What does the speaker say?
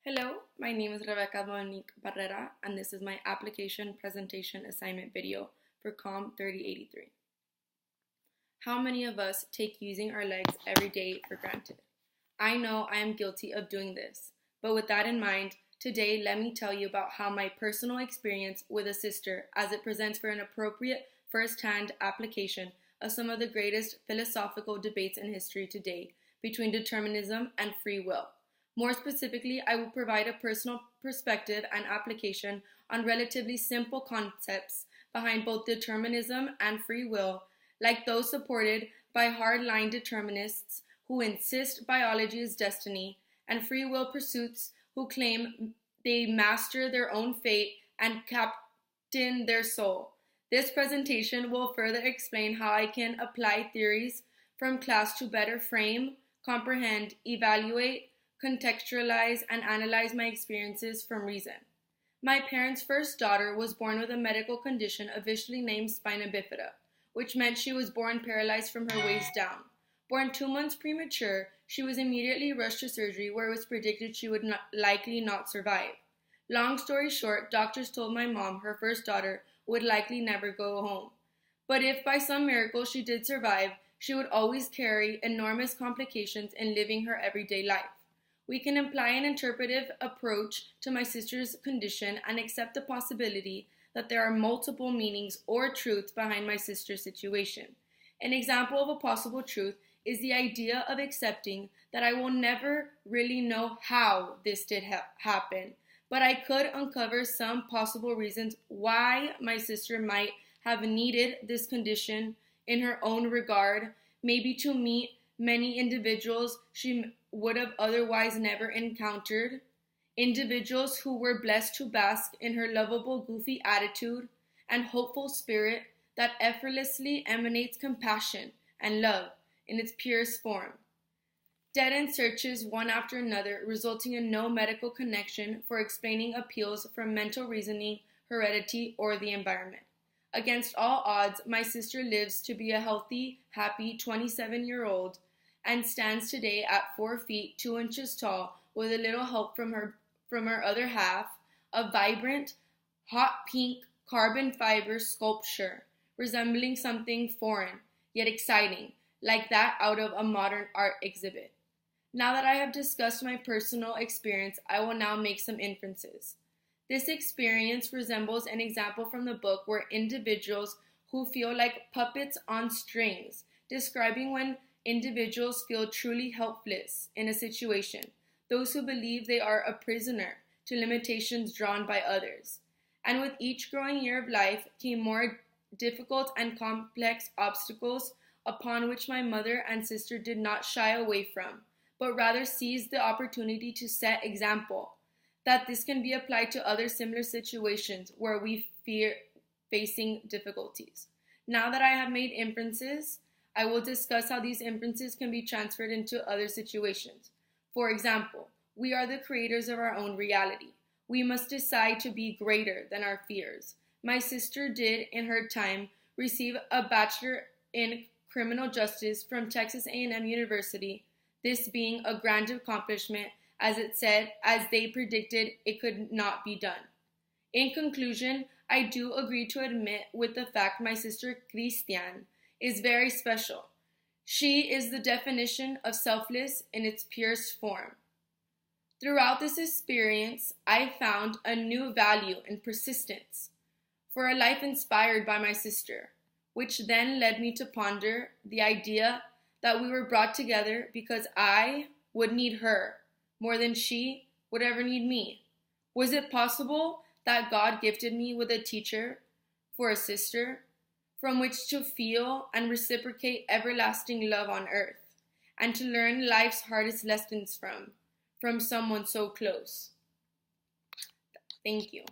Hello, my name is Rebecca Monique Barrera, and this is my application presentation assignment video for COM 3083. How many of us take using our legs every day for granted? I know I am guilty of doing this, but with that in mind, today let me tell you about how my personal experience with a sister as it presents for an appropriate first-hand application of some of the greatest philosophical debates in history today between determinism and free will. More specifically, I will provide a personal perspective and application on relatively simple concepts behind both determinism and free will, like those supported by hardline determinists who insist biology is destiny, and free will pursuits who claim they master their own fate and captain their soul. This presentation will further explain how I can apply theories from class to better frame, comprehend, evaluate, contextualize, and analyze my experiences from reason. My parents' first daughter was born with a medical condition officially named spina bifida, which meant she was born paralyzed from her waist down. Born 2 months premature, she was immediately rushed to surgery where it was predicted she would likely not survive. Long story short, doctors told my mom her first daughter would likely never go home. But if by some miracle she did survive, she would always carry enormous complications in living her everyday life. We can apply an interpretive approach to my sister's condition and accept the possibility that there are multiple meanings or truths behind my sister's situation. An example of a possible truth is the idea of accepting that I will never really know how this did happen, but I could uncover some possible reasons why my sister might have needed this condition in her own regard, maybe to meet many individuals she would have otherwise never encountered, individuals who were blessed to bask in her lovable, goofy attitude and hopeful spirit that effortlessly emanates compassion and love in its purest form. Dead-end searches one after another, resulting in no medical connection for explaining appeals from mental reasoning, heredity, or the environment. Against all odds, my sister lives to be a healthy, happy 27-year-old and stands today at 4 feet 2 inches tall with a little help from her other half, a vibrant, hot pink carbon fiber sculpture resembling something foreign yet exciting, like that out of a modern art exhibit. Now that I have discussed my personal experience, I will now make some inferences. This experience resembles an example from the book where individuals who feel like puppets on strings, describing when individuals feel truly helpless in a situation, those who believe they are a prisoner to limitations drawn by others. And with each growing year of life came more difficult and complex obstacles upon which my mother and sister did not shy away from, but rather seized the opportunity to set example, that this can be applied to other similar situations where we fear facing difficulties. Now that I have made inferences, I will discuss how these inferences can be transferred into other situations. For example, we are the creators of our own reality. We must decide to be greater than our fears. My sister did, in her time, receive a bachelor in criminal justice from Texas A&M University, this being a grand accomplishment as they predicted it could not be done. In conclusion, I do agree to admit with the fact my sister Christian is very special. She is the definition of selfless in its purest form. Throughout this experience, I found a new value in persistence for a life inspired by my sister, which then led me to ponder the idea that we were brought together because I would need her more than she would ever need me. Was it possible that God gifted me with a teacher for a sister from which to feel and reciprocate everlasting love on earth, and to learn life's hardest lessons from someone so close? Thank you.